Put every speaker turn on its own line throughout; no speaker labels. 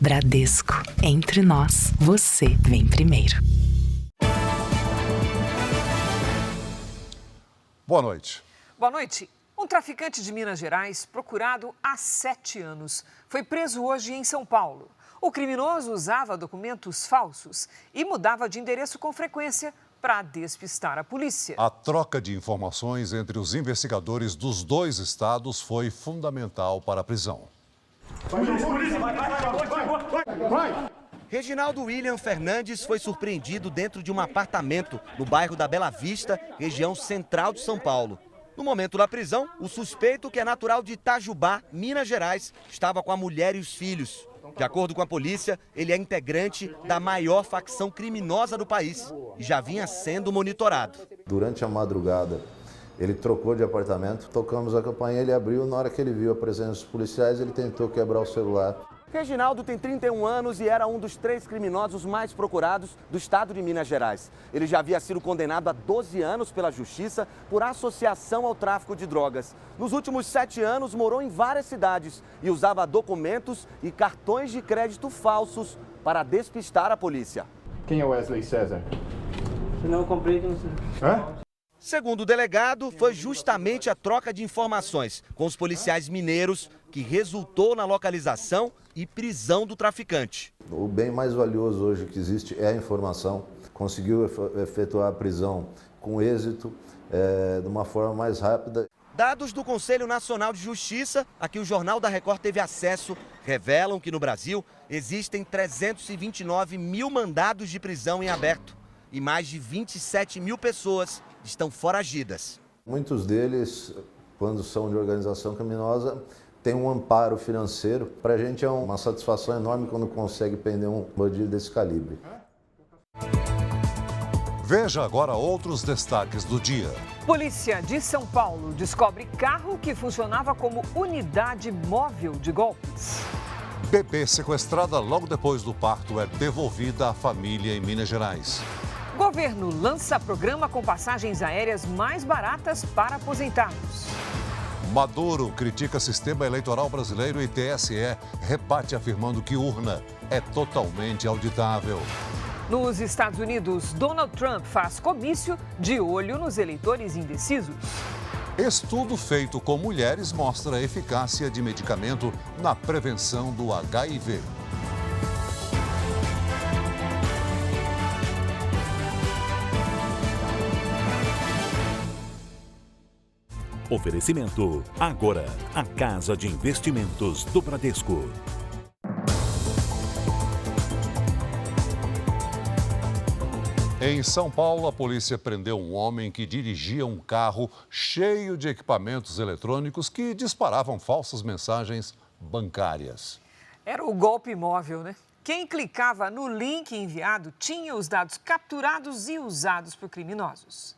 Bradesco. Entre nós, você vem primeiro.
Boa noite.
Boa noite. Um traficante de Minas Gerais, procurado há 7 anos, foi preso hoje em São Paulo. O criminoso usava documentos falsos e mudava de endereço com frequência para despistar a polícia.
A troca de informações entre os investigadores dos 2 estados foi fundamental para a prisão.
Reginaldo William Fernandes foi surpreendido dentro de um apartamento no bairro da Bela Vista, região central de São Paulo. No momento da prisão, o suspeito, que é natural de Itajubá, Minas Gerais, estava com a mulher e os filhos. De acordo com a polícia, ele é integrante da maior facção criminosa do país e já vinha sendo monitorado.
Durante a madrugada, ele trocou de apartamento, tocamos a campainha, ele abriu. Na hora que ele viu a presença dos policiais, ele tentou quebrar o celular.
Reginaldo tem 31 anos e era um dos 3 criminosos mais procurados do estado de Minas Gerais. Ele já havia sido condenado a 12 anos pela justiça por associação ao tráfico de drogas. Nos últimos 7 anos, morou em várias cidades e usava documentos e cartões de crédito falsos para despistar a polícia.
Quem é Wesley César?
Não, eu comprei que não sei.
Segundo o delegado, foi justamente a troca de informações com os policiais mineiros que resultou na localização e prisão do traficante.
O bem mais valioso hoje que existe é a informação. Conseguiu efetuar a prisão com êxito, de uma forma mais rápida.
Dados do Conselho Nacional de Justiça, a que o Jornal da Record teve acesso, revelam que no Brasil existem 329 mil mandados de prisão em aberto e mais de 27 mil pessoas estão foragidas.
Muitos deles, quando são de organização criminosa, têm um amparo financeiro. Para a gente é uma satisfação enorme quando consegue prender um bandido desse calibre.
Veja agora outros destaques do dia.
Polícia de São Paulo descobre carro que funcionava como unidade móvel de golpes.
Bebê sequestrada logo depois do parto é devolvida à família em Minas Gerais.
Governo lança programa com passagens aéreas mais baratas para aposentados.
Maduro critica sistema eleitoral brasileiro e TSE rebate afirmando que urna é totalmente auditável.
Nos Estados Unidos, Donald Trump faz comício de olho nos eleitores indecisos.
Estudo feito com mulheres mostra a eficácia de medicamento na prevenção do HIV.
Oferecimento. Agora, a Casa de Investimentos do Bradesco.
Em São Paulo, a polícia prendeu um homem que dirigia um carro cheio de equipamentos eletrônicos que disparavam falsas mensagens bancárias.
Era o golpe móvel, né? Quem clicava no link enviado tinha os dados capturados e usados por criminosos.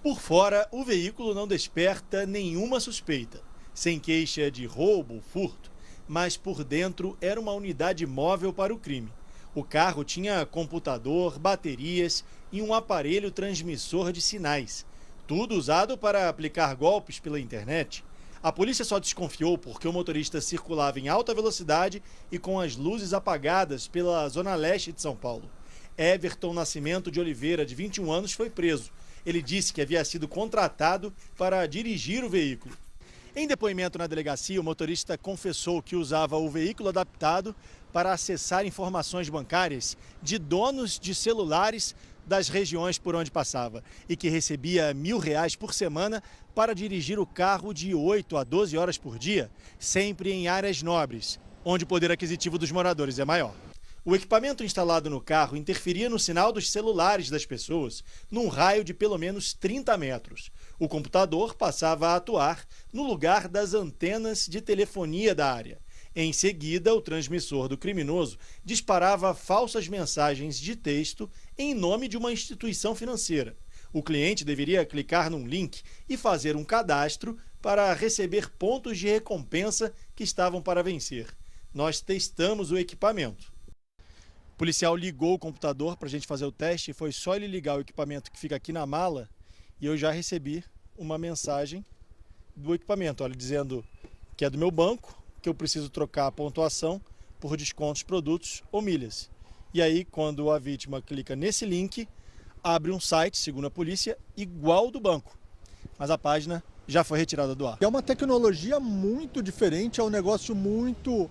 Por fora, o veículo não desperta nenhuma suspeita, sem queixa de roubo ou furto, mas por dentro era uma unidade móvel para o crime. O carro tinha computador, baterias e um aparelho transmissor de sinais, tudo usado para aplicar golpes pela internet. A polícia só desconfiou porque o motorista circulava em alta velocidade e com as luzes apagadas pela zona leste de São Paulo. Everton Nascimento de Oliveira, de 21 anos, foi preso. Ele disse que havia sido contratado para dirigir o veículo. Em depoimento na delegacia, o motorista confessou que usava o veículo adaptado para acessar informações bancárias de donos de celulares das regiões por onde passava e que recebia R$1.000 por semana para dirigir o carro de 8 a 12 horas por dia, sempre em áreas nobres, onde o poder aquisitivo dos moradores é maior. O equipamento instalado no carro interferia no sinal dos celulares das pessoas, num raio de pelo menos 30 metros. O computador passava a atuar no lugar das antenas de telefonia da área. Em seguida, o transmissor do criminoso disparava falsas mensagens de texto em nome de uma instituição financeira. O cliente deveria clicar num link e fazer um cadastro para receber pontos de recompensa que estavam para vencer. Nós testamos o equipamento. O policial ligou o computador para a gente fazer o teste e foi só ele ligar o equipamento que fica aqui na mala e eu já recebi uma mensagem do equipamento, olha, dizendo que é do meu banco, que eu preciso trocar a pontuação por descontos, produtos ou milhas. E aí, quando a vítima clica nesse link, abre um site, segundo a polícia, igual ao do banco. Mas a página já foi retirada do ar.
É uma tecnologia muito diferente, é um negócio muito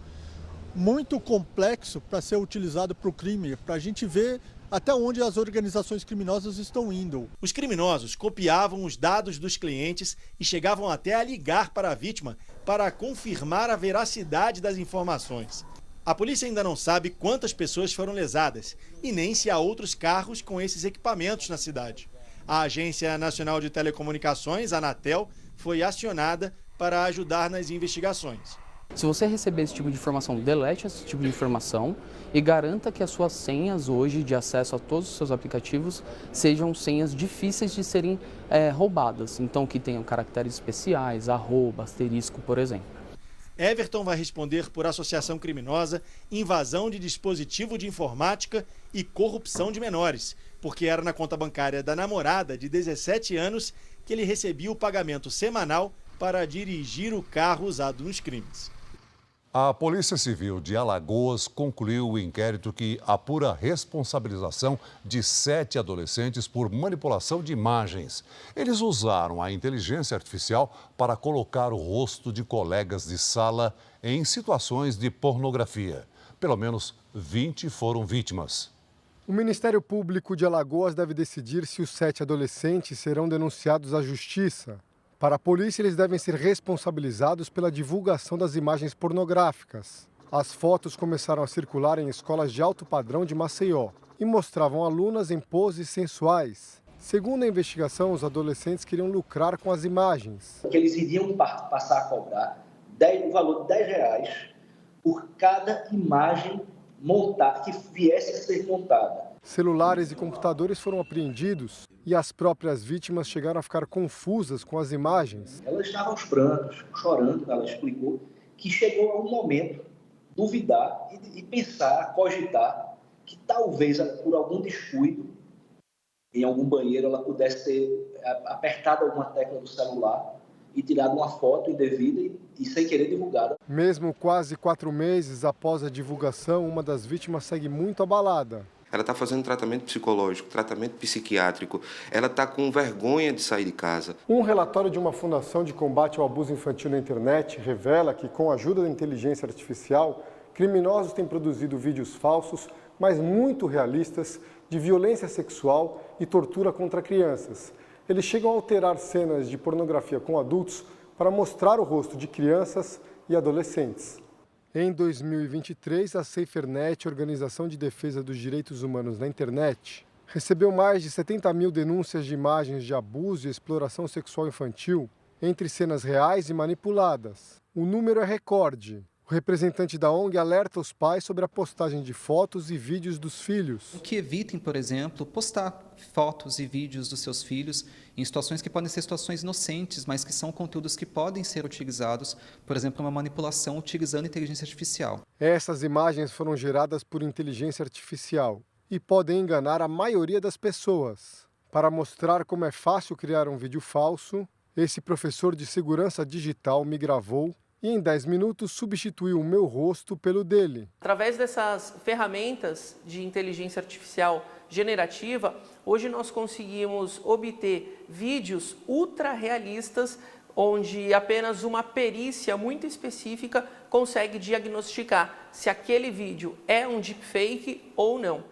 complexo para ser utilizado para o crime, para a gente ver até onde as organizações criminosas estão indo.
Os criminosos copiavam os dados dos clientes e chegavam até a ligar para a vítima para confirmar a veracidade das informações. A polícia ainda não sabe quantas pessoas foram lesadas e nem se há outros carros com esses equipamentos na cidade. A Agência Nacional de Telecomunicações, a Anatel, foi acionada para ajudar nas investigações.
Se você receber esse tipo de informação, delete esse tipo de informação e garanta que as suas senhas hoje de acesso a todos os seus aplicativos sejam senhas difíceis de serem roubadas. Então, que tenham caracteres especiais, arroba, asterisco, por exemplo.
Everton vai responder por associação criminosa, invasão de dispositivo de informática e corrupção de menores, porque era na conta bancária da namorada de 17 anos que ele recebia o pagamento semanal para dirigir o carro usado nos crimes.
A Polícia Civil de Alagoas concluiu o inquérito que apura a responsabilização de 7 adolescentes por manipulação de imagens. Eles usaram a inteligência artificial para colocar o rosto de colegas de sala em situações de pornografia. Pelo menos 20 foram vítimas.
O Ministério Público de Alagoas deve decidir se os 7 adolescentes serão denunciados à Justiça. Para a polícia, eles devem ser responsabilizados pela divulgação das imagens pornográficas. As fotos começaram a circular em escolas de alto padrão de Maceió e mostravam alunas em poses sensuais. Segundo a investigação, os adolescentes queriam lucrar com as imagens.
Eles iriam passar a cobrar o valor de R$10 por cada imagem que viesse a ser montada.
Celulares e computadores foram apreendidos e as próprias vítimas chegaram a ficar confusas com as imagens.
Ela estava aos prantos, chorando, ela explicou que chegou a um momento duvidar e pensar, cogitar, que talvez por algum descuido, em algum banheiro, ela pudesse ter apertado alguma tecla do celular e tirado uma foto indevida e sem querer divulgada.
Mesmo quase 4 meses após a divulgação, uma das vítimas segue muito abalada.
Ela está fazendo tratamento psicológico, tratamento psiquiátrico, ela está com vergonha de sair de casa.
Um relatório de uma fundação de combate ao abuso infantil na internet revela que, com a ajuda da inteligência artificial, criminosos têm produzido vídeos falsos, mas muito realistas, de violência sexual e tortura contra crianças. Eles chegam a alterar cenas de pornografia com adultos para mostrar o rosto de crianças e adolescentes. Em 2023, a SaferNet, Organização de Defesa dos Direitos Humanos na Internet, recebeu mais de 70 mil denúncias de imagens de abuso e exploração sexual infantil entre cenas reais e manipuladas. O número é recorde. O representante da ONG alerta os pais sobre a postagem de fotos e vídeos dos filhos.
Que evitem, por exemplo, postar fotos e vídeos dos seus filhos em situações que podem ser situações inocentes, mas que são conteúdos que podem ser utilizados, por exemplo, uma manipulação utilizando inteligência artificial.
Essas imagens foram geradas por inteligência artificial e podem enganar a maioria das pessoas. Para mostrar como é fácil criar um vídeo falso, esse professor de segurança digital me gravou e em 10 minutos substituiu o meu rosto pelo dele.
Através dessas ferramentas de inteligência artificial generativa, hoje nós conseguimos obter vídeos ultra realistas, onde apenas uma perícia muito específica consegue diagnosticar se aquele vídeo é um deepfake ou não.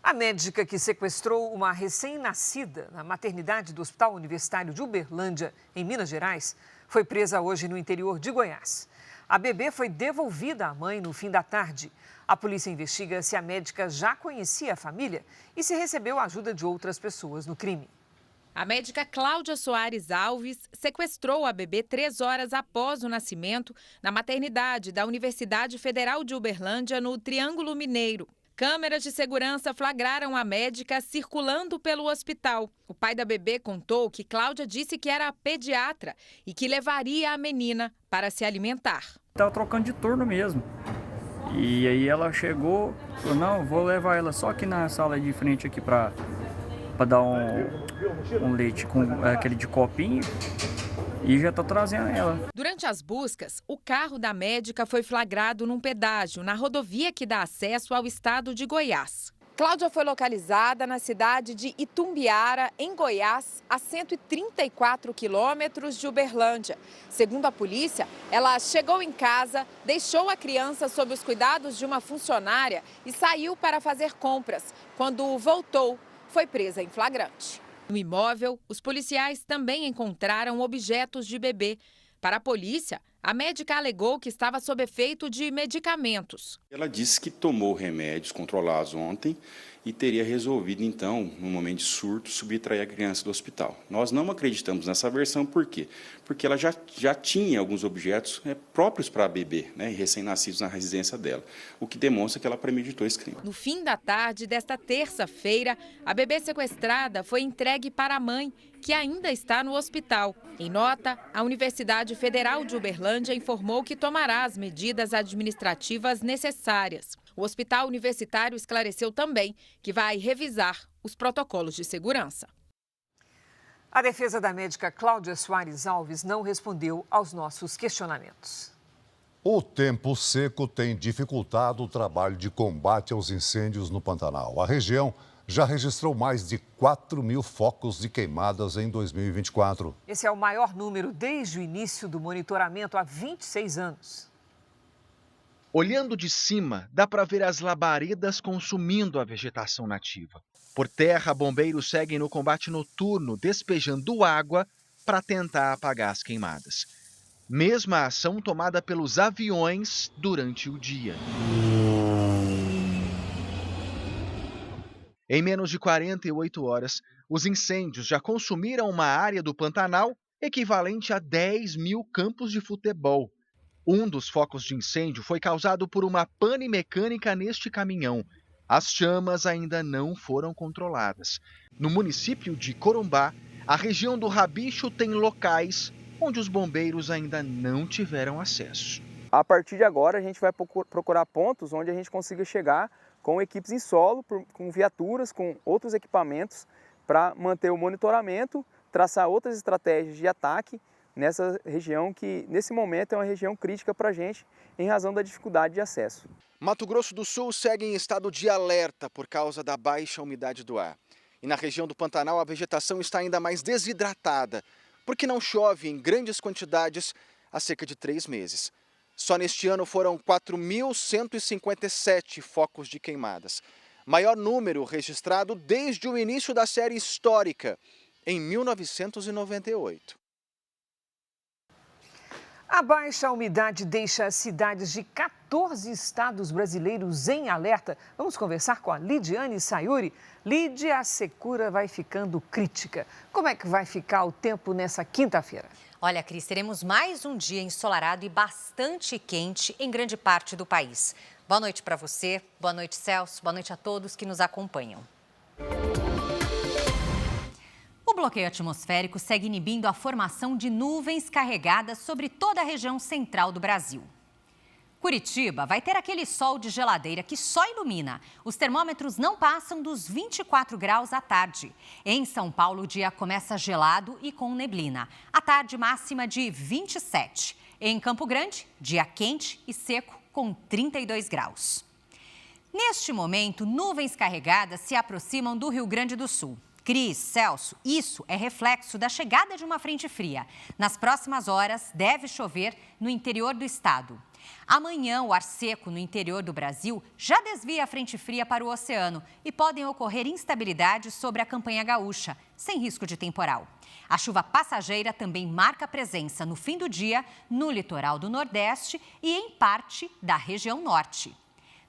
A médica que sequestrou uma recém-nascida na maternidade do Hospital Universitário de Uberlândia, em Minas Gerais, foi presa hoje no interior de Goiás. A bebê foi devolvida à mãe no fim da tarde. A polícia investiga se a médica já conhecia a família e se recebeu a ajuda de outras pessoas no crime.
A médica Cláudia Soares Alves sequestrou a bebê 3 horas após o nascimento na maternidade da Universidade Federal de Uberlândia, no Triângulo Mineiro. Câmeras de segurança flagraram a médica circulando pelo hospital. O pai da bebê contou que Cláudia disse que era pediatra e que levaria a menina para se alimentar.
Estava trocando de turno mesmo. E aí ela chegou, falou, não, vou levar ela só aqui na sala de frente aqui para dar um leite com aquele de copinho. e já estou trazendo ela.
Durante as buscas, o carro da médica foi flagrado num pedágio na rodovia que dá acesso ao estado de Goiás. Cláudia foi localizada na cidade de Itumbiara, em Goiás, a 134 quilômetros de Uberlândia. Segundo a polícia, ela chegou em casa, deixou a criança sob os cuidados de uma funcionária e saiu para fazer compras. Quando voltou, foi presa em flagrante. No imóvel, os policiais também encontraram objetos de bebê. Para a polícia, a médica alegou que estava sob efeito de medicamentos.
Ela disse que tomou remédios controlados ontem e teria resolvido, então, no momento de surto, subtrair a criança do hospital. Nós não acreditamos nessa versão, por quê? Porque ela já tinha alguns objetos próprios para bebê, recém-nascidos na residência dela, o que demonstra que ela premeditou esse crime.
No fim da tarde desta terça-feira, a bebê sequestrada foi entregue para a mãe, que ainda está no hospital. Em nota, a Universidade Federal de Uberlândia informou que tomará as medidas administrativas necessárias. O hospital universitário esclareceu também que vai revisar os protocolos de segurança.
A defesa da médica Cláudia Soares Alves não respondeu aos nossos questionamentos.
O tempo seco tem dificultado o trabalho de combate aos incêndios no Pantanal. A região já registrou mais de 4.000 focos de queimadas em 2024.
Esse é o maior número desde o início do monitoramento há 26 anos.
Olhando de cima, dá para ver as labaredas consumindo a vegetação nativa. Por terra, bombeiros seguem no combate noturno, despejando água para tentar apagar as queimadas. Mesma ação tomada pelos aviões durante o dia. Em menos de 48 horas, os incêndios já consumiram uma área do Pantanal equivalente a 10.000 campos de futebol. Um dos focos de incêndio foi causado por uma pane mecânica neste caminhão. As chamas ainda não foram controladas. No município de Corumbá, a região do Rabicho tem locais onde os bombeiros ainda não tiveram acesso.
A partir de agora, a gente vai procurar pontos onde a gente consiga chegar com equipes em solo, com viaturas, com outros equipamentos, para manter o monitoramento, traçar outras estratégias de ataque nessa região que, nesse momento, é uma região crítica para a gente, em razão da dificuldade de acesso.
Mato Grosso do Sul segue em estado de alerta por causa da baixa umidade do ar. E na região do Pantanal, a vegetação está ainda mais desidratada, porque não chove em grandes quantidades há cerca de 3 meses. Só neste ano foram 4.157 focos de queimadas, maior número registrado desde o início da série histórica, em 1998.
A baixa umidade deixa as cidades de 14 estados brasileiros em alerta. Vamos conversar com a Lidiane Sayuri. Lídia, a secura vai ficando crítica. Como é que vai ficar o tempo nessa quinta-feira?
Olha, Cris, teremos mais um dia ensolarado e bastante quente em grande parte do país. Boa noite para você, boa noite, Celso, boa noite a todos que nos acompanham. O bloqueio atmosférico segue inibindo a formação de nuvens carregadas sobre toda a região central do Brasil. Curitiba vai ter aquele sol de geladeira que só ilumina. Os termômetros não passam dos 24 graus à tarde. Em São Paulo, o dia começa gelado e com neblina. À tarde, máxima de 27. Em Campo Grande, dia quente e seco com 32 graus. Neste momento, nuvens carregadas se aproximam do Rio Grande do Sul. Cris, Celso, isso é reflexo da chegada de uma frente fria. Nas próximas horas, deve chover no interior do estado. Amanhã, o ar seco no interior do Brasil já desvia a frente fria para o oceano e podem ocorrer instabilidades sobre a campanha gaúcha, sem risco de temporal. A chuva passageira também marca presença no fim do dia no litoral do Nordeste e em parte da região Norte.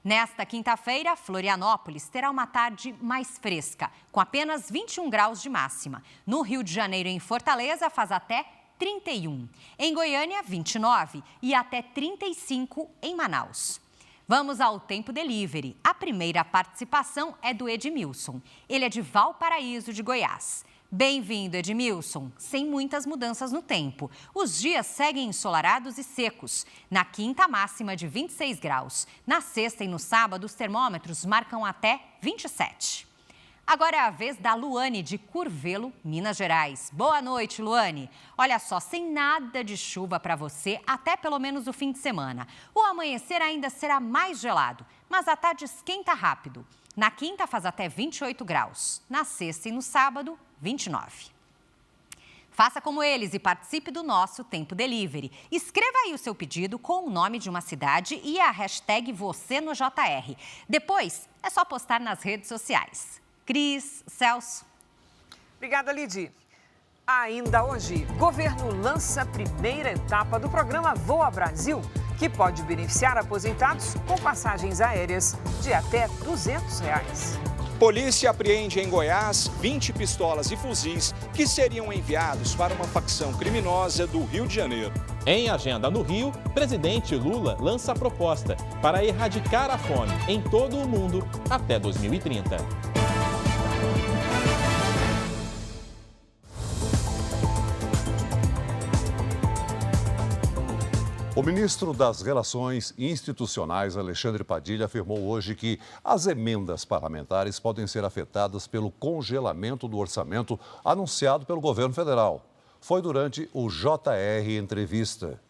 Nesta quinta-feira, Florianópolis terá uma tarde mais fresca, com apenas 21 graus de máxima. No Rio de Janeiro e em Fortaleza, faz até 31. Em Goiânia, 29 e até 35 em Manaus. Vamos ao Tempo Delivery. A primeira participação é do Edmilson. Ele é de Valparaíso, de Goiás. Bem-vindo, Edmilson. Sem muitas mudanças no tempo. Os dias seguem ensolarados e secos. Na quinta, máxima de 26 graus. Na sexta e no sábado, os termômetros marcam até 27. Agora é a vez da Luane, de Curvelo, Minas Gerais. Boa noite, Luane. Olha só, sem nada de chuva para você até pelo menos o fim de semana. O amanhecer ainda será mais gelado, mas a tarde esquenta rápido. Na quinta faz até 28 graus. Na sexta e no sábado, 29. Faça como eles e participe do nosso Tempo Delivery. Escreva aí o seu pedido com o nome de uma cidade e a hashtag #VocêNoJR. Depois, é só postar nas redes sociais. Cris, Celso.
Obrigada, Lidy. Ainda hoje, governo lança a primeira etapa do programa Voa Brasil, que pode beneficiar aposentados com passagens aéreas de até R$ 200.
Polícia apreende em Goiás 20 pistolas e fuzis que seriam enviados para uma facção criminosa do Rio de Janeiro.
Em agenda no Rio, presidente Lula lança a proposta para erradicar a fome em todo o mundo até 2030.
O ministro das Relações Institucionais, Alexandre Padilha, afirmou hoje que as emendas parlamentares podem ser afetadas pelo congelamento do orçamento anunciado pelo governo federal. Foi durante o JR Entrevista.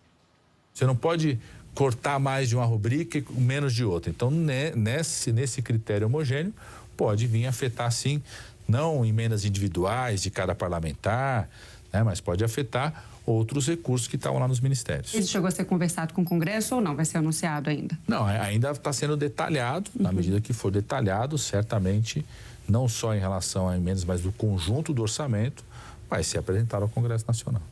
Você não pode cortar mais de uma rubrica e menos de outra. Então, nesse critério homogêneo, pode vir afetar, sim, não emendas individuais de cada parlamentar, né, mas pode afetar outros recursos que estavam lá nos ministérios.
Isso chegou a ser conversado com o Congresso ou não? Vai ser anunciado ainda?
Não, ainda está sendo detalhado. Na medida que for detalhado, certamente, não só em relação a emendas, mas do conjunto do orçamento, vai ser apresentado ao Congresso Nacional.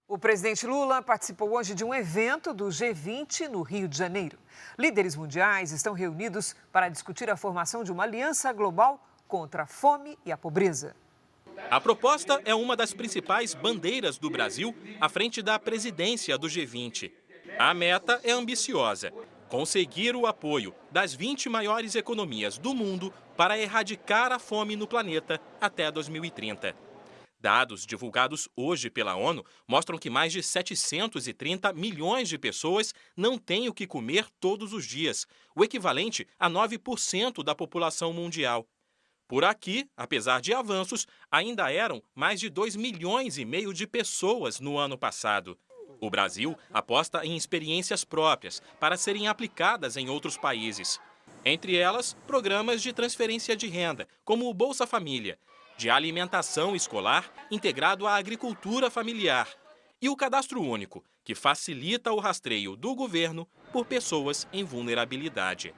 O presidente Lula participou hoje de um evento do G20 no Rio de Janeiro. Líderes mundiais estão reunidos para discutir a formação de uma aliança global contra a fome e a pobreza.
A proposta é uma das principais bandeiras do Brasil à frente da presidência do G20. A meta é ambiciosa: conseguir o apoio das 20 maiores economias do mundo para erradicar a fome no planeta até 2030. Dados divulgados hoje pela ONU mostram que mais de 730 milhões de pessoas não têm o que comer todos os dias, o equivalente a 9% da população mundial. Por aqui, apesar de avanços, ainda eram mais de 2,5 milhões de pessoas no ano passado. O Brasil aposta em experiências próprias para serem aplicadas em outros países. Entre elas, programas de transferência de renda, como o Bolsa Família, de alimentação escolar integrado à agricultura familiar, e o Cadastro Único, que facilita o rastreio do governo por pessoas em vulnerabilidade.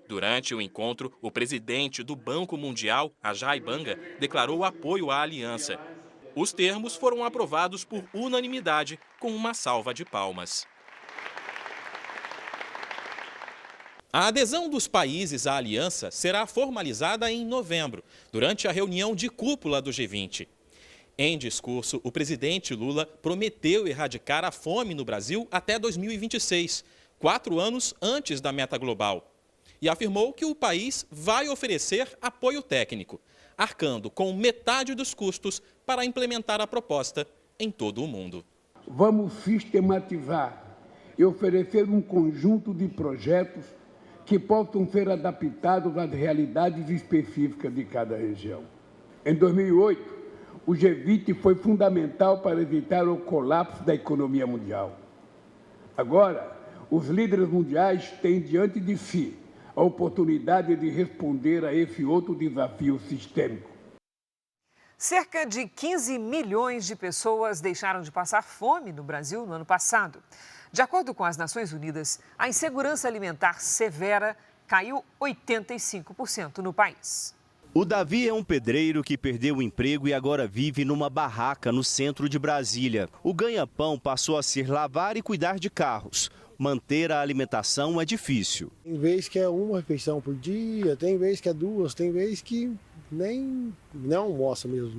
Durante o encontro, o presidente do Banco Mundial, Ajay Banga, declarou apoio à aliança. Os termos foram aprovados por unanimidade, com uma salva de palmas. A adesão dos países à aliança será formalizada em novembro, durante a reunião de cúpula do G20. Em discurso, o presidente Lula prometeu erradicar a fome no Brasil até 2026, 4 anos antes da meta global. E afirmou que o país vai oferecer apoio técnico, arcando com metade dos custos para implementar a proposta em todo o mundo.
Vamos sistematizar e oferecer um conjunto de projetos que possam ser adaptados às realidades específicas de cada região. Em 2008, o G20 foi fundamental para evitar o colapso da economia mundial. Agora, os líderes mundiais têm diante de si a oportunidade de responder a esse outro desafio sistêmico.
Cerca de 15 milhões de pessoas deixaram de passar fome no Brasil no ano passado. De acordo com as Nações Unidas, a insegurança alimentar severa caiu 85% no país.
O Davi é um pedreiro que perdeu o emprego e agora vive numa barraca no centro de Brasília. O ganha-pão passou a ser lavar e cuidar de carros. Manter a alimentação é difícil.
Tem vez que é uma refeição por dia, tem vez que é 2, tem vez que nem almoça mesmo,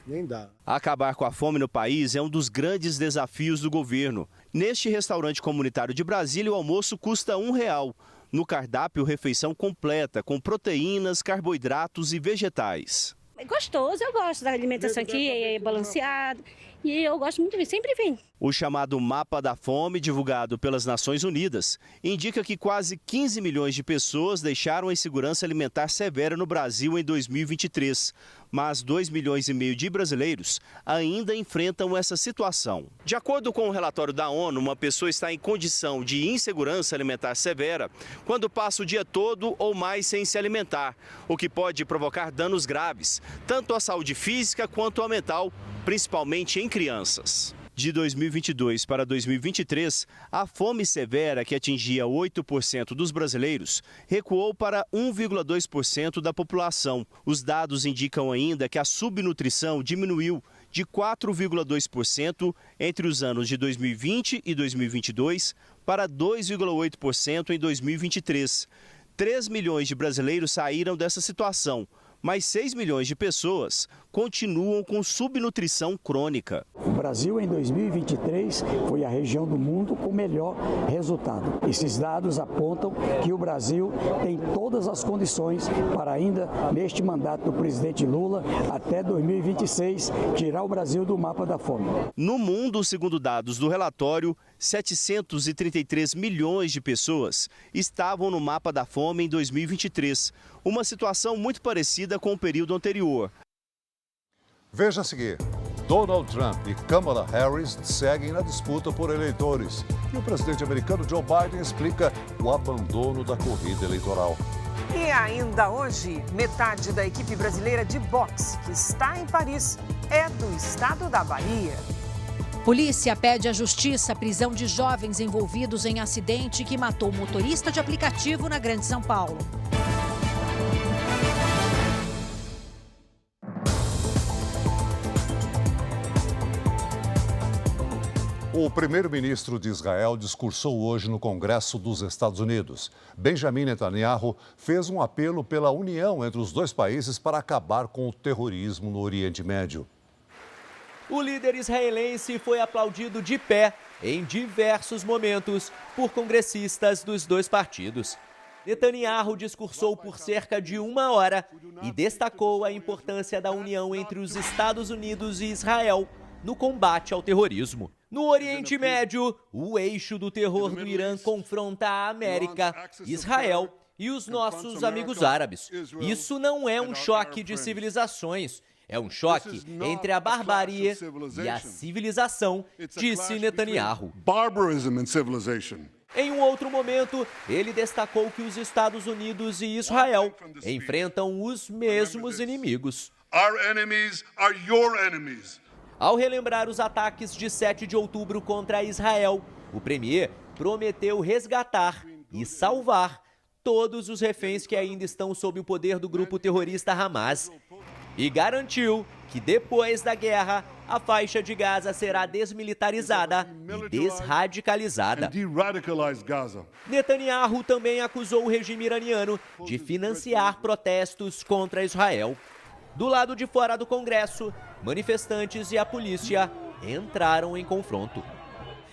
nem dá.
Acabar com a fome no país é um dos grandes desafios do governo. Neste restaurante comunitário de Brasília, o almoço custa R$1. No cardápio, refeição completa, com proteínas, carboidratos e vegetais.
É gostoso, eu gosto da alimentação aqui, é balanceado.
e eu gosto muito de vir, sempre vim.
O chamado Mapa da Fome, divulgado pelas Nações Unidas, indica que quase 15 milhões de pessoas deixaram a insegurança alimentar severa no Brasil em 2023. Mas 2,5 milhões de brasileiros ainda enfrentam essa situação. De acordo com o relatório da ONU, uma pessoa está em condição de insegurança alimentar severa quando passa o dia todo ou mais sem se alimentar, o que pode provocar danos graves, tanto à saúde física quanto à mental, principalmente em crianças. De 2022 para 2023, a fome severa, que atingia 8% dos brasileiros, recuou para 1,2% da população. Os dados indicam ainda que a subnutrição diminuiu de 4,2% entre os anos de 2020 e 2022 para 2,8% em 2023. 3 milhões de brasileiros saíram dessa situação, mas 6 milhões de pessoas continuam com subnutrição crônica.
O Brasil, em 2023, foi a região do mundo com melhor resultado. Esses dados apontam que o Brasil tem todas as condições para ainda, neste mandato do presidente Lula, até 2026, tirar o Brasil do mapa da fome.
No mundo, segundo dados do relatório, 733 milhões de pessoas estavam no mapa da fome em 2023, uma situação muito parecida com o período anterior.
Veja a seguir. Donald Trump e Kamala Harris seguem na disputa por eleitores. E o presidente americano Joe Biden explica o abandono da corrida eleitoral.
E ainda hoje, metade da equipe brasileira de boxe que está em Paris é do estado da Bahia.
Polícia pede à justiça a prisão de jovens envolvidos em acidente que matou o motorista de aplicativo na Grande São Paulo.
O primeiro-ministro de Israel discursou hoje no Congresso dos Estados Unidos. Benjamin Netanyahu fez um apelo pela união entre os dois países para acabar com o terrorismo no Oriente Médio.
O líder israelense foi aplaudido de pé em diversos momentos por congressistas dos dois partidos. Netanyahu discursou por cerca de 1 hora e destacou a importância da união entre os Estados Unidos e Israel no combate ao terrorismo. No Oriente Médio, o eixo do terror do Irã confronta a América, Israel e os nossos amigos árabes. Isso não é um choque de civilizações, é um choque entre a barbárie e a civilização, disse Netanyahu. Em um outro momento, ele destacou que os Estados Unidos e Israel enfrentam os mesmos inimigos. Ao relembrar os ataques de 7 de outubro contra Israel, o premier prometeu resgatar e salvar todos os reféns que ainda estão sob o poder do grupo terrorista Hamas e garantiu que depois da guerra, a faixa de Gaza será desmilitarizada e desradicalizada. Netanyahu também acusou o regime iraniano de financiar protestos contra Israel. Do lado de fora do Congresso, manifestantes e a polícia entraram em confronto.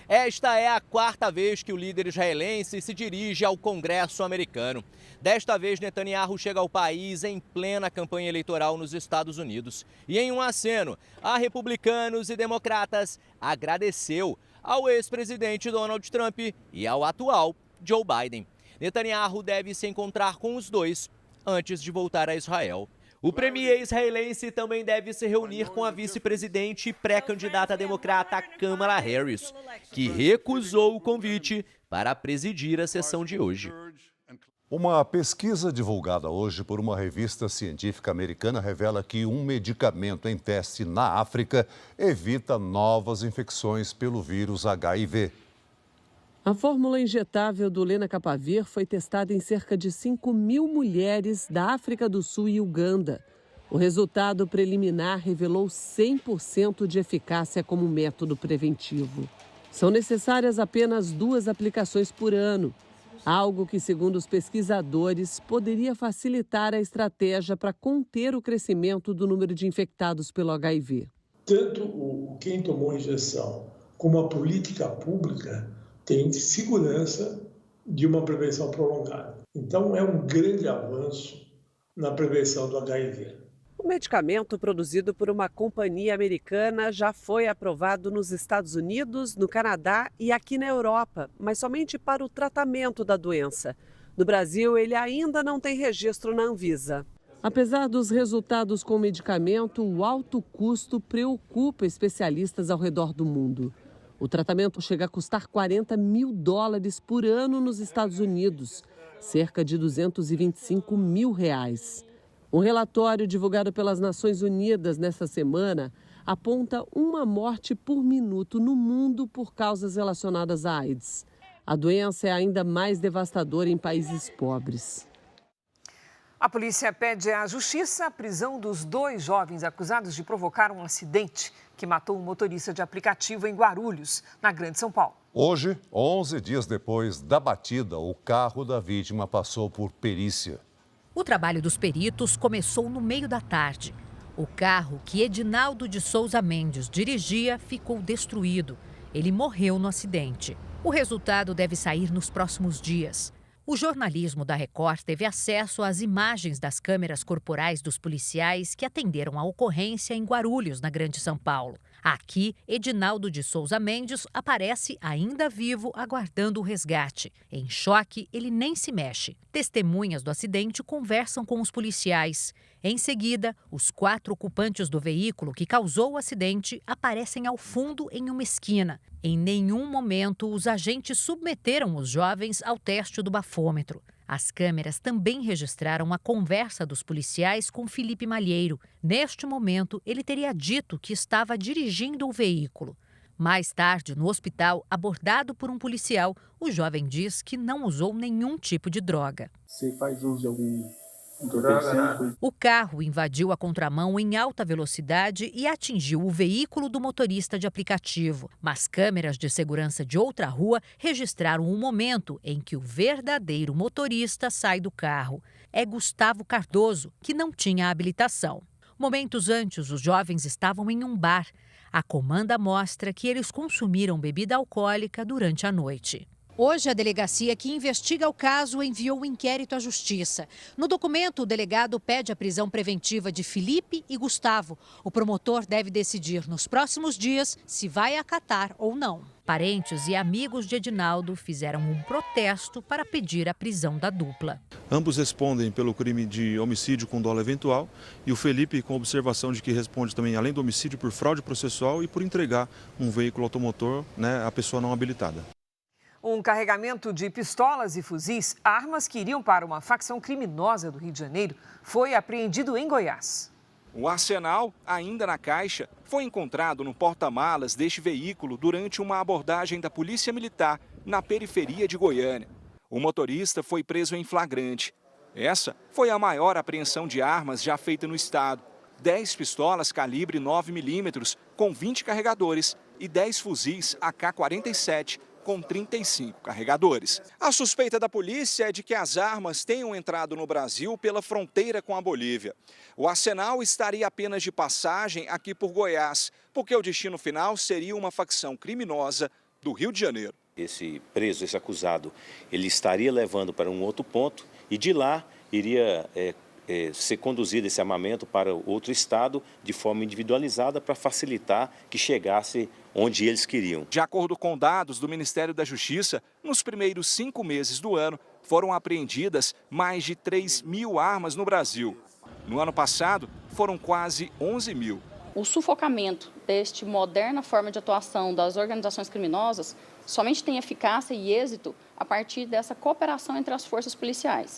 Esta é a 4ª vez que o líder israelense se dirige ao Congresso americano. Desta vez, Netanyahu chega ao país em plena campanha eleitoral nos Estados Unidos. E em um aceno a republicanos e democratas, agradeceu ao ex-presidente Donald Trump e ao atual Joe Biden. Netanyahu deve se encontrar com os dois antes de voltar a Israel. O premier israelense também deve se reunir com a vice-presidente e pré-candidata democrata Kamala Harris, que recusou o convite para presidir a sessão de hoje.
Uma pesquisa divulgada hoje por uma revista científica americana revela que um medicamento em teste na África evita novas infecções pelo vírus HIV.
A fórmula injetável do lenacapavir foi testada em cerca de 5.000 mulheres da África do Sul e Uganda. O resultado preliminar revelou 100% de eficácia como método preventivo. São necessárias apenas 2 aplicações por ano, algo que, segundo os pesquisadores, poderia facilitar a estratégia para conter o crescimento do número de infectados pelo HIV.
Tanto quem tomou a injeção como a política pública tem segurança de uma prevenção prolongada. Então, é um grande avanço na prevenção do HIV.
O medicamento produzido por uma companhia americana já foi aprovado nos Estados Unidos, no Canadá e aqui na Europa, mas somente para o tratamento da doença. No Brasil, ele ainda não tem registro na Anvisa. Apesar dos resultados com o medicamento, o alto custo preocupa especialistas ao redor do mundo. O tratamento chega a custar $40 mil por ano nos Estados Unidos, cerca de R$225 mil. Um relatório divulgado pelas Nações Unidas nesta semana aponta uma morte por minuto no mundo por causas relacionadas à AIDS. A doença é ainda mais devastadora em países pobres.
A polícia pede à justiça a prisão dos 2 jovens acusados de provocar um acidente que matou um motorista de aplicativo em Guarulhos, na Grande São Paulo.
Hoje, 11 dias depois da batida, o carro da vítima passou por perícia.
O trabalho dos peritos começou no meio da tarde. O carro que Edinaldo de Souza Mendes dirigia ficou destruído. Ele morreu no acidente. O resultado deve sair nos próximos dias. O jornalismo da Record teve acesso às imagens das câmeras corporais dos policiais que atenderam a ocorrência em Guarulhos, na Grande São Paulo. Aqui, Edinaldo de Souza Mendes aparece ainda vivo, aguardando o resgate. Em choque, ele nem se mexe. Testemunhas do acidente conversam com os policiais. Em seguida, os 4 ocupantes do veículo que causou o acidente aparecem ao fundo em uma esquina. Em nenhum momento, os agentes submeteram os jovens ao teste do bafômetro. As câmeras também registraram a conversa dos policiais com Felipe Malheiro. Neste momento, ele teria dito que estava dirigindo o veículo. Mais tarde, no hospital, abordado por um policial, o jovem diz que não usou nenhum tipo de droga.
Você faz uso de algum...
O carro invadiu a contramão em alta velocidade e atingiu o veículo do motorista de aplicativo. Mas câmeras de segurança de outra rua registraram o momento em que o verdadeiro motorista sai do carro. É Gustavo Cardoso, que não tinha habilitação. Momentos antes, os jovens estavam em um bar. A comanda mostra que eles consumiram bebida alcoólica durante a noite. Hoje, a delegacia que investiga o caso enviou o inquérito à Justiça. No documento, o delegado pede a prisão preventiva de Felipe e Gustavo. O promotor deve decidir nos próximos dias se vai acatar ou não. Parentes e amigos de Edinaldo fizeram um protesto para pedir a prisão da dupla.
Ambos respondem pelo crime de homicídio com dolo eventual e o Felipe com observação de que responde também, além do homicídio, por fraude processual e por entregar um veículo automotor, à pessoa não habilitada.
Um carregamento de pistolas e fuzis, armas que iriam para uma facção criminosa do Rio de Janeiro, foi apreendido em Goiás.
O arsenal, ainda na caixa, foi encontrado no porta-malas deste veículo durante uma abordagem da Polícia Militar na periferia de Goiânia. O motorista foi preso em flagrante. Essa foi a maior apreensão de armas já feita no estado. 10 pistolas calibre 9mm com 20 carregadores e 10 fuzis AK-47 com 35 carregadores. A suspeita da polícia é de que as armas tenham entrado no Brasil pela fronteira com a Bolívia. O arsenal estaria apenas de passagem aqui por Goiás, porque o destino final seria uma facção criminosa do Rio de Janeiro.
Esse preso, esse acusado, ele estaria levando para um outro ponto e de lá iria ser conduzido esse armamento para outro estado de forma individualizada para facilitar que chegasse onde eles queriam.
De acordo com dados do Ministério da Justiça, nos primeiros 5 meses do ano foram apreendidas mais de 3 mil armas no Brasil. No ano passado, foram quase 11 mil.
O sufocamento deste moderna forma de atuação das organizações criminosas somente tem eficácia e êxito a partir dessa cooperação entre as forças policiais.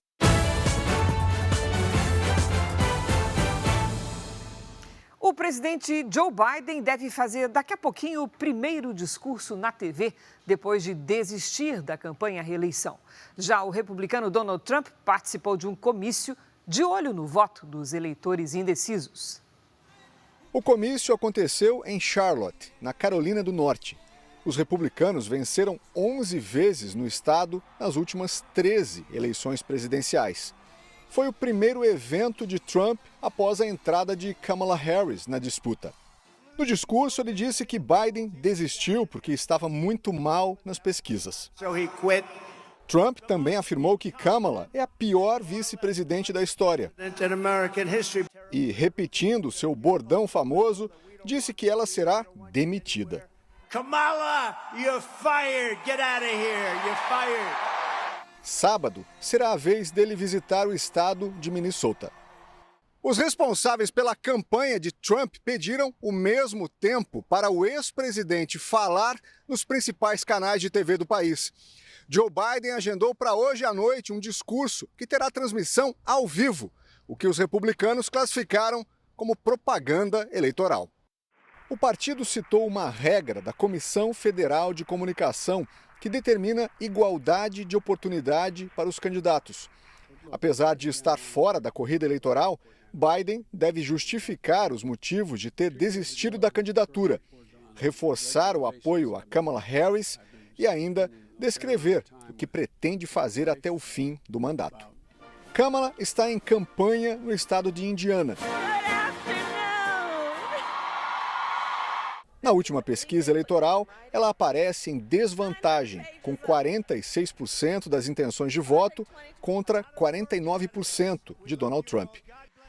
O presidente Joe Biden deve fazer daqui a pouquinho o primeiro discurso na TV, depois de desistir da campanha à reeleição. Já o republicano Donald Trump participou de um comício de olho no voto dos eleitores indecisos.
O comício aconteceu em Charlotte, na Carolina do Norte. Os republicanos venceram 11 vezes no estado nas últimas 13 eleições presidenciais. Foi o primeiro evento de Trump após a entrada de Kamala Harris na disputa. No discurso, ele disse que Biden desistiu porque estava muito mal nas pesquisas. Trump também afirmou que Kamala é a pior vice-presidente da história. E, repetindo seu bordão famoso, disse que ela será demitida.
Kamala, you're fired. Get out of here. You're fired.
Sábado será a vez dele visitar o estado de Minnesota. Os responsáveis pela campanha de Trump pediram o mesmo tempo para o ex-presidente falar nos principais canais de TV do país. Joe Biden agendou para hoje à noite um discurso que terá transmissão ao vivo, o que os republicanos classificaram como propaganda eleitoral. O partido citou uma regra da Comissão Federal de Comunicação que determina igualdade de oportunidade para os candidatos. Apesar de estar fora da corrida eleitoral, Biden deve justificar os motivos de ter desistido da candidatura, reforçar o apoio a Kamala Harris e ainda descrever o que pretende fazer até o fim do mandato. Kamala está em campanha no estado de Indiana. Na última pesquisa eleitoral, ela aparece em desvantagem, com 46% das intenções de voto contra 49% de Donald Trump.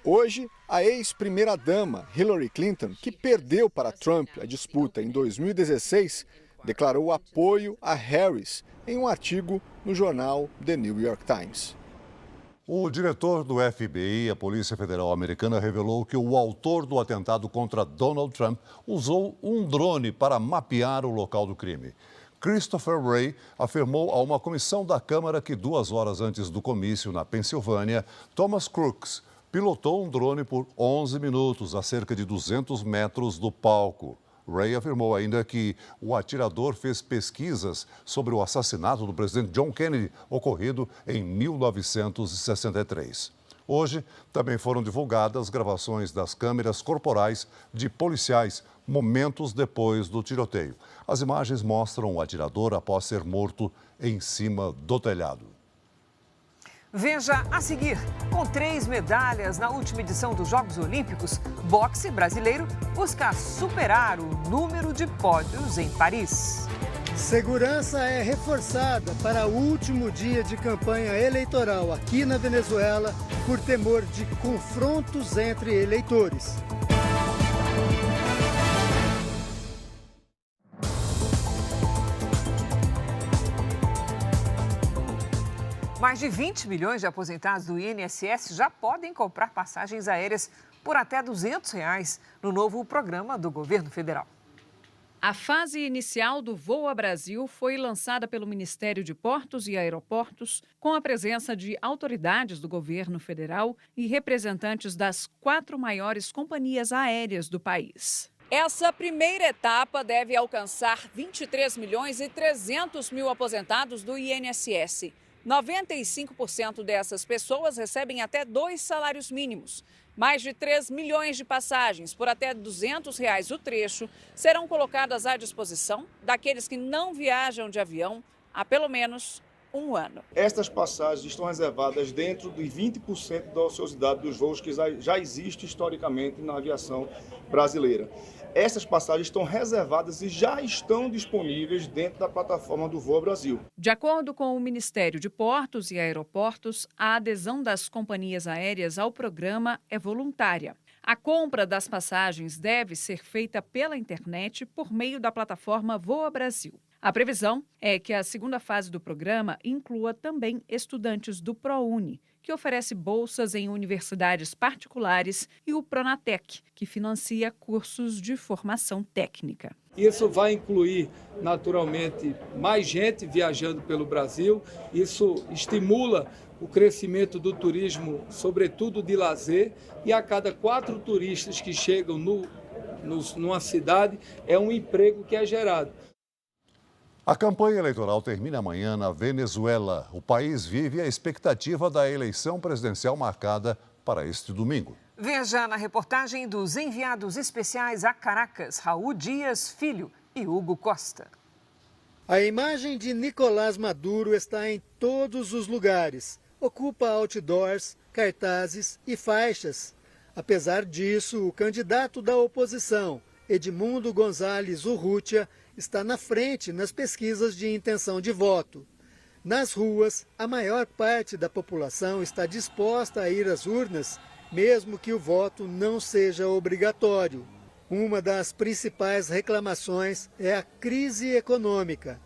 Hoje, a ex-primeira-dama Hillary Clinton, que perdeu para Trump a disputa em 2016, declarou apoio a Harris em um artigo no jornal The New York Times.
O diretor do FBI, a Polícia Federal Americana, revelou que o autor do atentado contra Donald Trump usou um drone para mapear o local do crime. Christopher Wray afirmou a uma comissão da Câmara que 2 horas antes do comício na Pensilvânia, Thomas Crooks pilotou um drone por 11 minutos a cerca de 200 metros do palco. Wray afirmou ainda que o atirador fez pesquisas sobre o assassinato do presidente John Kennedy, ocorrido em 1963. Hoje, também foram divulgadas gravações das câmeras corporais de policiais, momentos depois do tiroteio. As imagens mostram o atirador após ser morto em cima do telhado.
Veja a seguir, com 3 medalhas na última edição dos Jogos Olímpicos, boxe brasileiro busca superar o número de pódios em Paris.
Segurança é reforçada para o último dia de campanha eleitoral aqui na Venezuela por temor de confrontos entre eleitores.
Mais de 20 milhões de aposentados do INSS já podem comprar passagens aéreas por até R$ 200 no novo programa do governo federal.
A fase inicial do Voa Brasil foi lançada pelo Ministério de Portos e Aeroportos, com a presença de autoridades do governo federal e representantes das 4 maiores companhias aéreas do país.
Essa primeira etapa deve alcançar 23 milhões e 300 mil aposentados do INSS. 95% dessas pessoas recebem até 2 salários mínimos. Mais de 3 milhões de passagens por até R$ 200 o trecho serão colocadas à disposição daqueles que não viajam de avião há pelo menos um ano.
Estas passagens estão reservadas dentro de 20% da ociosidade dos voos que já existe historicamente na aviação brasileira. Essas passagens estão reservadas e já estão disponíveis dentro da plataforma do Voa Brasil.
De acordo com o Ministério de Portos e Aeroportos, a adesão das companhias aéreas ao programa é voluntária. A compra das passagens deve ser feita pela internet por meio da plataforma Voa Brasil. A previsão é que a segunda fase do programa inclua também estudantes do ProUni, que oferece bolsas em universidades particulares, e o Pronatec, que financia cursos de formação técnica.
Isso vai incluir, naturalmente, mais gente viajando pelo Brasil. Isso estimula o crescimento do turismo, sobretudo de lazer, e a cada 4 turistas que chegam numa cidade, é um emprego que é gerado.
A campanha eleitoral termina amanhã na Venezuela. O país vive a expectativa da eleição presidencial marcada para este domingo.
Veja na reportagem dos enviados especiais a Caracas, Raul Dias Filho e Hugo Costa.
A imagem de Nicolás Maduro está em todos os lugares. Ocupa outdoors, cartazes e faixas. Apesar disso, o candidato da oposição, Edmundo Gonzalez Urrutia, está na frente nas pesquisas de intenção de voto. Nas ruas, a maior parte da população está disposta a ir às urnas, mesmo que o voto não seja obrigatório. Uma das principais reclamações é a crise econômica.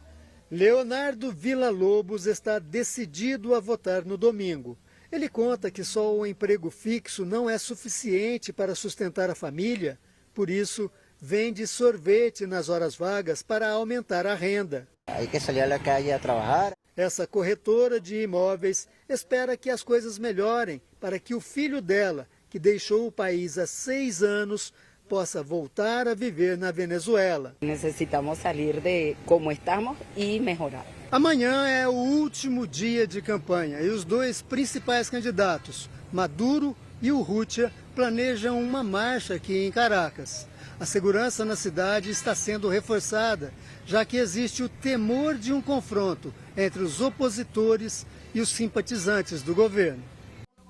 Leonardo Villa-Lobos está decidido a votar no domingo. Ele conta que só o emprego fixo não é suficiente para sustentar a família, por isso vende sorvete nas horas vagas para aumentar a renda.
Hay que salir a la calle a trabajar.
Essa corretora de imóveis espera que as coisas melhorem para que o filho dela, que deixou o país há 6 anos, possa voltar a viver na Venezuela.
Necessitamos sair de como estamos e melhorar.
Amanhã é o último dia de campanha e os 2 principais candidatos, Maduro e Urrutia, planejam uma marcha aqui em Caracas. A segurança na cidade está sendo reforçada, já que existe o temor de um confronto entre os opositores e os simpatizantes do governo.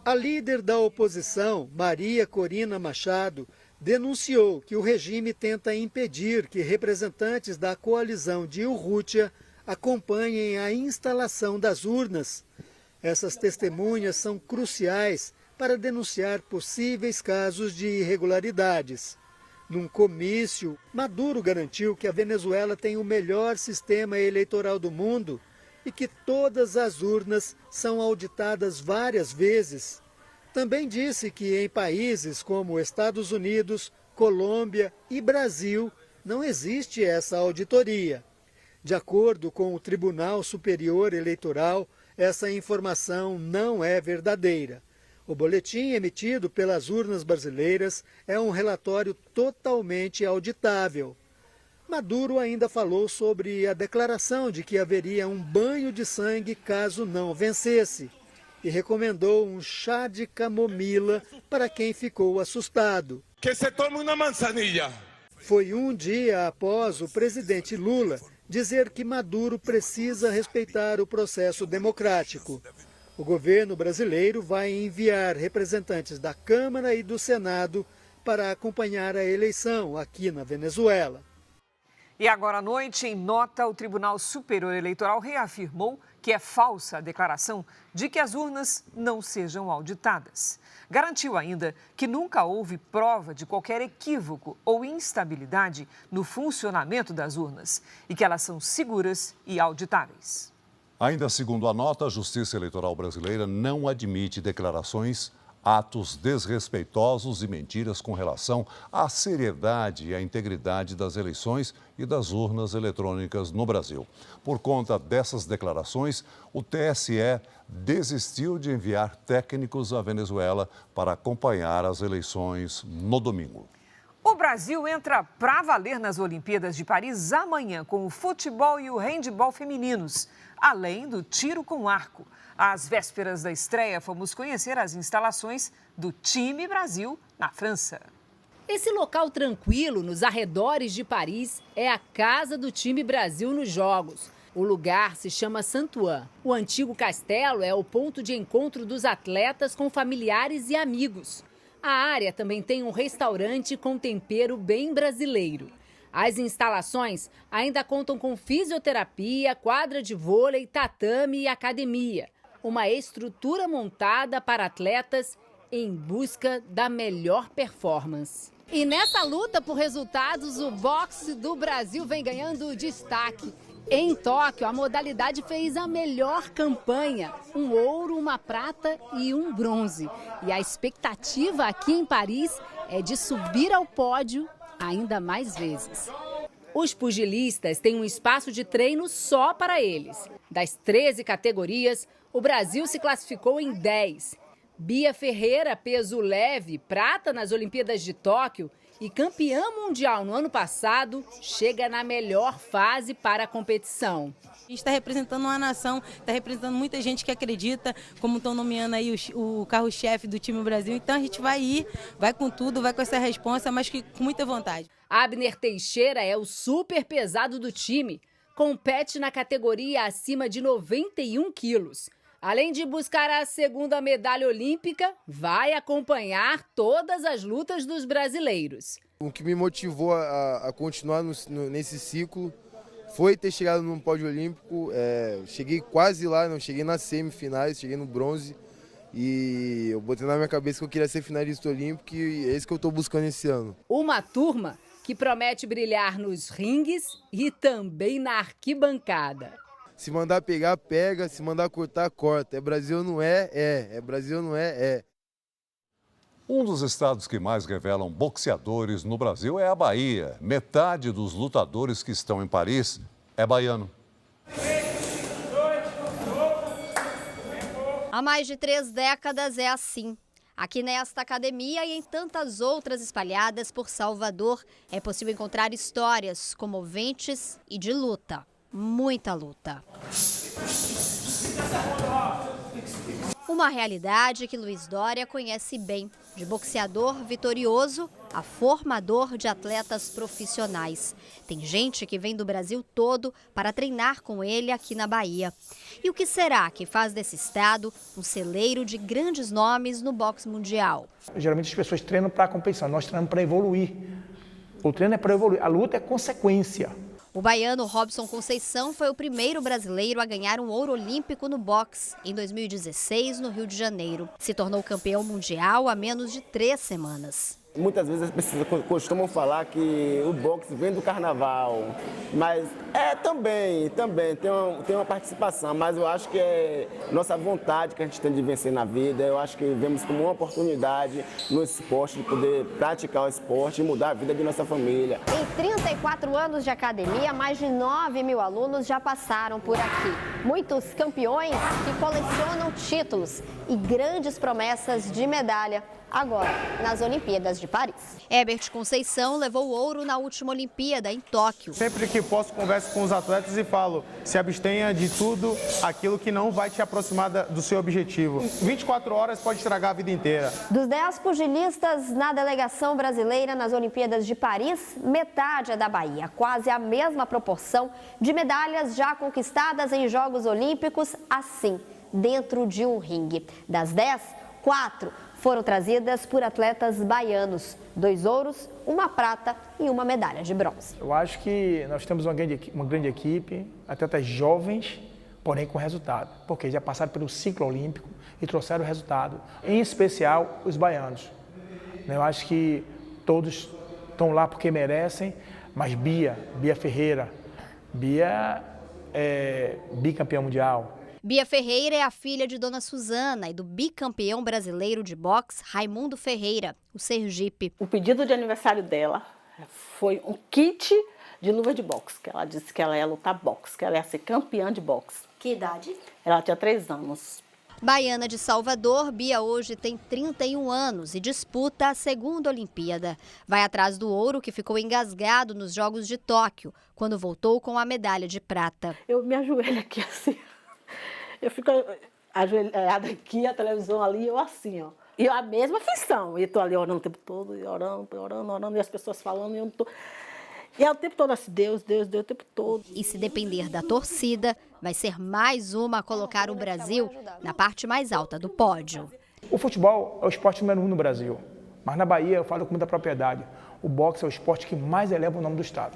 A líder da oposição, Maria Corina Machado, denunciou que o regime tenta impedir que representantes da coalizão de Urrutia acompanhem a instalação das urnas. Essas testemunhas são cruciais para denunciar possíveis casos de irregularidades. Num comício, Maduro garantiu que a Venezuela tem o melhor sistema eleitoral do mundo e que todas as urnas são auditadas várias vezes. Também disse que em países como Estados Unidos, Colômbia e Brasil não existe essa auditoria. De acordo com o Tribunal Superior Eleitoral, essa informação não é verdadeira. O boletim emitido pelas urnas brasileiras é um relatório totalmente auditável. Maduro ainda falou sobre a declaração de que haveria um banho de sangue caso não vencesse e recomendou um chá de camomila para quem ficou assustado.
Que se tome uma manzanilla.
Foi um dia após o presidente Lula dizer que Maduro precisa respeitar o processo democrático. O governo brasileiro vai enviar representantes da Câmara e do Senado para acompanhar a eleição aqui na Venezuela.
E agora à noite, em nota, o Tribunal Superior Eleitoral reafirmou que é falsa a declaração de que as urnas não sejam auditadas. Garantiu ainda que nunca houve prova de qualquer equívoco ou instabilidade no funcionamento das urnas e que elas são seguras e auditáveis.
Ainda segundo a nota, a Justiça Eleitoral Brasileira não admite declarações, atos desrespeitosos e mentiras com relação à seriedade e à integridade das eleições e das urnas eletrônicas no Brasil. Por conta dessas declarações, o TSE desistiu de enviar técnicos à Venezuela para acompanhar as eleições no domingo.
O Brasil entra para valer nas Olimpíadas de Paris amanhã com o futebol e o handebol femininos, além do tiro com arco. Às vésperas da estreia, fomos conhecer as instalações do time Brasil na França.
Esse local tranquilo, nos arredores de Paris, é a casa do time Brasil nos Jogos. O lugar se chama Saint-Ouen. O antigo castelo é o ponto de encontro dos atletas com familiares e amigos. A área também tem um restaurante com tempero bem brasileiro. As instalações ainda contam com fisioterapia, quadra de vôlei, tatame e academia. Uma estrutura montada para atletas em busca da melhor performance.
E nessa luta por resultados, o boxe do Brasil vem ganhando destaque. Em Tóquio, a modalidade fez a melhor campanha, um ouro, uma prata e um bronze. E a expectativa aqui em Paris é de subir ao pódio ainda mais vezes.
Os pugilistas têm um espaço de treino só para eles. Das 13 categorias, o Brasil se classificou em 10. Bia Ferreira, peso leve, prata nas Olimpíadas de Tóquio e campeã mundial no ano passado, chega na melhor fase para a competição.
A gente está representando uma nação, está representando muita gente que acredita, como estão nomeando aí o carro-chefe do time Brasil. Então a gente vai ir, vai com tudo, vai com essa responsa, mas que com muita vontade.
Abner Teixeira é o super pesado do time. Compete na categoria acima de 91 quilos. Além de buscar a segunda medalha olímpica, vai acompanhar todas as lutas dos brasileiros.
O que me motivou a continuar nesse ciclo
foi ter chegado no pódio olímpico. Cheguei quase lá, não cheguei nas semifinais, cheguei no bronze. E eu botei na minha cabeça que eu queria ser finalista olímpico e é isso que eu estou buscando esse ano.
Uma turma que promete brilhar nos ringues e também na arquibancada.
Se mandar pegar, pega. Se mandar cortar, corta. É Brasil ou não é? É Brasil ou não é? É.
Um dos estados que mais revelam boxeadores no Brasil é a Bahia. Metade dos lutadores que estão em Paris é baiano.
Há mais de 3 décadas é assim. Aqui nesta academia e em tantas outras espalhadas por Salvador, é possível encontrar histórias comoventes e de luta. Muita luta. Uma realidade que Luiz Dória conhece bem. De boxeador vitorioso a formador de atletas profissionais. Tem gente que vem do Brasil todo para treinar com ele aqui na Bahia. E o que será que faz desse estado um celeiro de grandes nomes no boxe mundial?
Geralmente as pessoas treinam para a competição, nós treinamos para evoluir. O treino é para evoluir, a luta é consequência.
O baiano Robson Conceição foi o primeiro brasileiro a ganhar um ouro olímpico no boxe, em 2016, no Rio de Janeiro. Se tornou campeão mundial há menos de 3 semanas.
Muitas vezes as pessoas costumam falar que o boxe vem do carnaval, mas também tem uma participação, mas eu acho que é nossa vontade que a gente tem de vencer na vida. Eu acho que vemos como uma oportunidade no esporte de poder praticar o esporte e mudar a vida de nossa família.
Em 34 anos de academia, mais de 9 mil alunos já passaram por aqui. Muitos campeões que colecionam títulos e grandes promessas de medalha. Agora, nas Olimpíadas de Paris. Herbert Conceição levou ouro na última Olimpíada, em Tóquio.
Sempre que posso, converso com os atletas e falo, se abstenha de tudo aquilo que não vai te aproximar do seu objetivo. 24 horas pode estragar a vida inteira.
Dos 10 pugilistas na delegação brasileira nas Olimpíadas de Paris, metade é da Bahia. Quase a mesma proporção de medalhas já conquistadas em Jogos Olímpicos, assim, dentro de um ringue. Das 10, 4 foram trazidas por atletas baianos. 2 ouros, 1 prata e 1 medalha de bronze.
Eu acho que nós temos uma grande equipe, atletas jovens, porém com resultado, porque já passaram pelo ciclo olímpico e trouxeram o resultado, em especial os baianos. Eu acho que todos estão lá porque merecem, mas Bia Ferreira, Bia é bicampeã mundial.
Bia Ferreira é a filha de Dona Suzana e do bicampeão brasileiro de boxe, Raimundo Ferreira, o Sergipe.
O pedido de aniversário dela foi um kit de luvas de boxe, que ela disse que ela ia lutar boxe, que ela ia ser campeã de boxe.
Que idade?
Ela tinha 3 anos.
Baiana de Salvador, Bia hoje tem 31 anos e disputa a 2ª Olimpíada. Vai atrás do ouro que ficou engasgado nos Jogos de Tóquio, quando voltou com a medalha de prata.
Eu me ajoelho aqui assim. Eu fico ajoelhada aqui, a televisão ali, eu assim, ó. E a mesma aflição. E eu tô ali orando o tempo todo, e orando, e as pessoas falando, e eu não tô... E é o tempo todo assim, Deus, o tempo todo.
E se depender da torcida, vai ser mais uma a colocar o Brasil na parte mais alta do pódio.
O futebol é o esporte número 1 no Brasil. Mas na Bahia, eu falo com muita propriedade, o boxe é o esporte que mais eleva o nome do estado.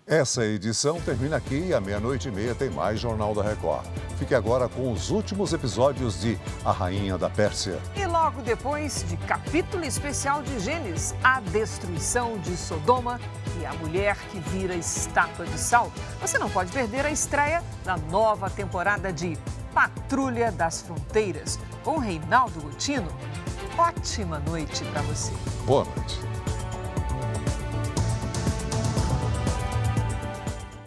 Essa edição termina aqui e à 00:30 tem mais Jornal da Record. Fique agora com os últimos episódios de A Rainha da Pérsia.
E logo depois de capítulo especial de Gênesis, a destruição de Sodoma e a mulher que vira estátua de sal. Você não pode perder a estreia da nova temporada de Patrulha das Fronteiras, com Reinaldo Gotino. Ótima noite para você.
Boa noite.